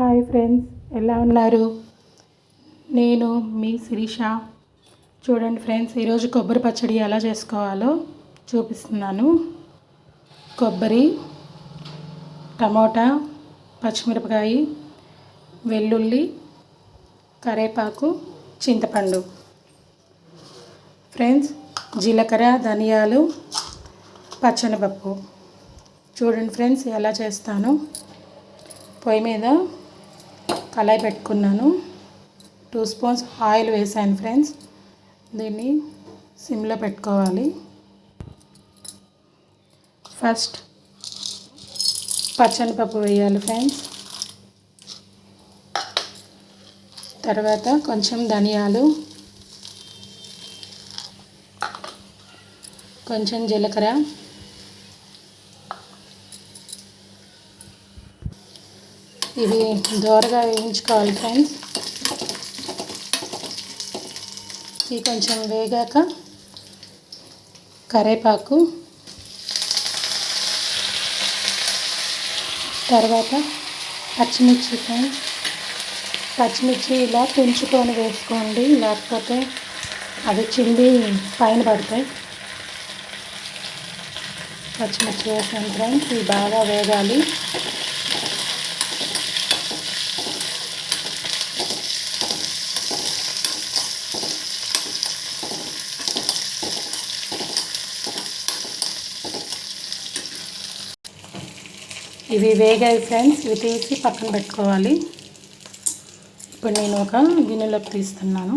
Hi friends, ఎలా ఉన్నారు? నేను మీ శిరీష. చూడండి ఫ్రెండ్స్, ఈరోజు కొబ్బరి పచ్చడి ఎలా చేసుకోవాలో చూపిస్తున్నాను. కొబ్బరి, టమోటా, పచ్చిమిరపకాయ, వెల్లుల్లి, కరివేపాకు, చింతపండు. ఫ్రెండ్స్, జీలకర్ర, ధనియాలు, పచ్చనిపప్పు. చూడండి ఫ్రెండ్స్ ఎలా చేస్తాను. పొయ్యి మీద కళాయి పెట్టుకున్నాను. 2 స్పూన్స్ ఆయిల్ వేసాను ఫ్రెండ్స్. దీన్ని సిమ్లో పెట్టుకోవాలి. ఫస్ట్ పచ్చనిపప్పు వేయాలి ఫ్రెండ్స్. తర్వాత కొంచెం ధనియాలు, కొంచెం జీలకర్ర, ఇవి దోరగా వేయించుకోవాలి ఫ్రెండ్స్. ఇవి కొంచెం వేగాక కరివేపాకు, తర్వాత పచ్చిమిర్చి ఫ్రెండ్స్. పచ్చిమిర్చి ఇలా తుంచుకొని వేసుకోండి, లేకపోతే అవి చిండి పైన పడతాయి. పచ్చిమిర్చి వేసాను ఫ్రెండ్స్. ఇవి బాగా వేగాలి. ఇవి వేగాయి ఫ్రెండ్స్. ఇవి తీసి పక్కన పెట్టుకోవాలి. ఇప్పుడు నేను ఒక గిన్నెలోకి తీస్తున్నాను.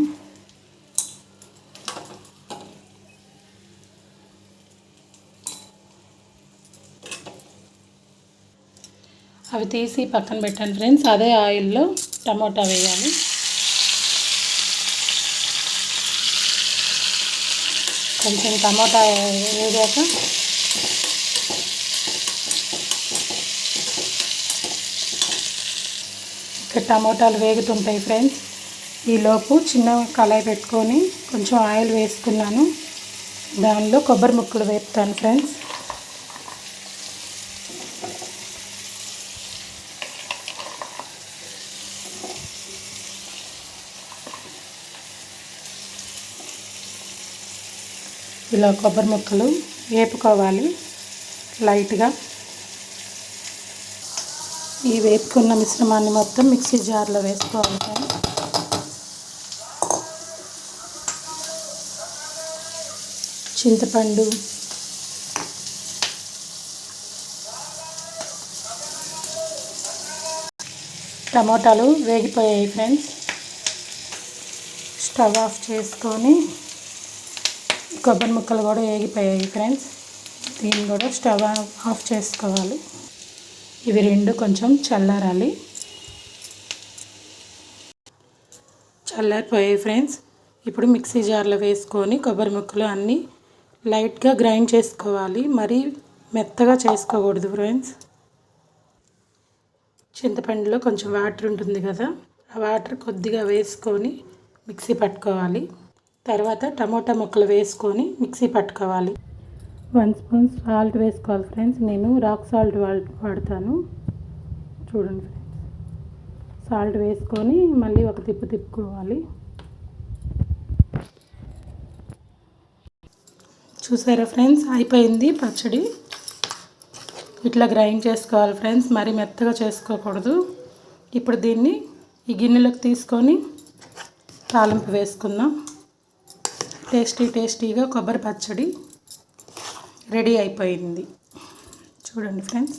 అవి తీసి పక్కన పెట్టాను ఫ్రెండ్స్. అదే ఆయిల్లో టమోటా వేయాలి. కొంచెం టమోటా వేగాక ఇక్కడ టమోటాలు వేగుతుంటాయి ఫ్రెండ్స్. ఈలోపు చిన్న కళాయి పెట్టుకొని కొంచెం ఆయిల్ వేసుకున్నాను. దానిలో కొబ్బరి ముక్కలు వేపుతాను ఫ్రెండ్స్. ఇలా కొబ్బరి ముక్కలు వేపుకోవాలి లైట్గా. ఈ వేపుకున్న మిశ్రమాన్ని మొత్తం మిక్సీ జార్లో వేసుకోవాలి ఫ్రెండ్స్. చింతపండు, టమోటాలు వేగిపోయాయి ఫ్రెండ్స్. స్టవ్ ఆఫ్ చేసుకొని కొబ్బరి ముక్కలు కూడా వేగిపోయాయి ఫ్రెండ్స్. దీన్ని కూడా స్టవ్ ఆఫ్ చేసుకోవాలి. ఇవి రెండు కొంచెం చల్లారాలి. చల్లారిపోయాయి ఫ్రెండ్స్. ఇప్పుడు మిక్సీ జార్లో వేసుకొని కొబ్బరి ముక్కలు అన్నీ లైట్గా గ్రైండ్ చేసుకోవాలి. మరీ మెత్తగా చేసుకోకూడదు ఫ్రెండ్స్. చింతపండులో కొంచెం వాటర్ ఉంటుంది కదా, ఆ వాటర్ కొద్దిగా వేసుకొని మిక్సీ పట్టుకోవాలి. తర్వాత టమోటా ముక్కలు వేసుకొని మిక్సీ పట్టుకోవాలి. 1 స్పూన్ సాల్ట్ వేసుకోవాలి ఫ్రెండ్స్. నేను రాక్ సాల్ట్ వాడతాను. చూడండి ఫ్రెండ్స్, సాల్ట్ వేసుకొని మళ్ళీ ఒక తిప్పుకోవాలి. చూసారా ఫ్రెండ్స్, అయిపోయింది పచ్చడి. ఇట్లా గ్రైండ్ చేసుకోవాలి ఫ్రెండ్స్, మరీ మెత్తగా చేసుకోకూడదు. ఇప్పుడు దీన్ని ఈ గిన్నెలోకి తీసుకొని తాలింపు వేసుకుందాం. టేస్టీగా కొబ్బరి పచ్చడి రెడీ అయిపోయింది. చూడండి ఫ్రెండ్స్,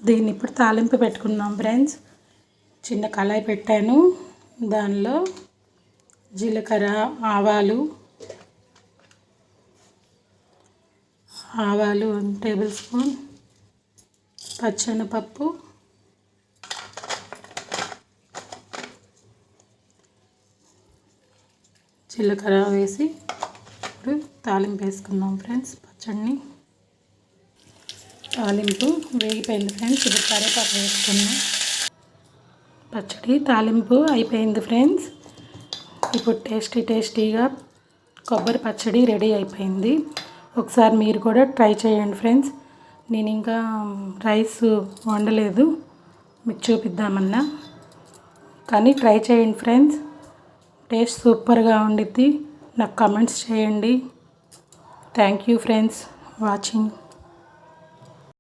దీన్ని ఇప్పుడు తాలింపు పెట్టుకున్నాం ఫ్రెండ్స్. చిన్న కళాయి పెట్టాను. దానిలో జీలకర్ర, ఆవాలు 1 టేబుల్ స్పూన్, పచ్చెనపప్పు, జీలకర్ర వేసి ఇప్పుడు తాలింపు వేసుకుందాం ఫ్రెండ్స్. పచ్చడిని తాలింపు వేగిపోయింది ఫ్రెండ్స్. ఇప్పుడు కరివేపాకు వేసుకున్నాం. పచ్చడి తాలింపు అయిపోయింది ఫ్రెండ్స్. ఇప్పుడు టేస్టీగా కొబ్బరి పచ్చడి రెడీ అయిపోయింది. ఒకసారి మీరు కూడా ట్రై చేయండి ఫ్రెండ్స్. నేను ఇంకా రైస్ వండలేదు, మీకు చూపిద్దామన్నా, కానీ ట్రై చేయండి ఫ్రెండ్స్. టేస్ట్ సూపర్గా ఉండిద్ది. నాకు కమెంట్స్ చేయండి. Thank you friends watching.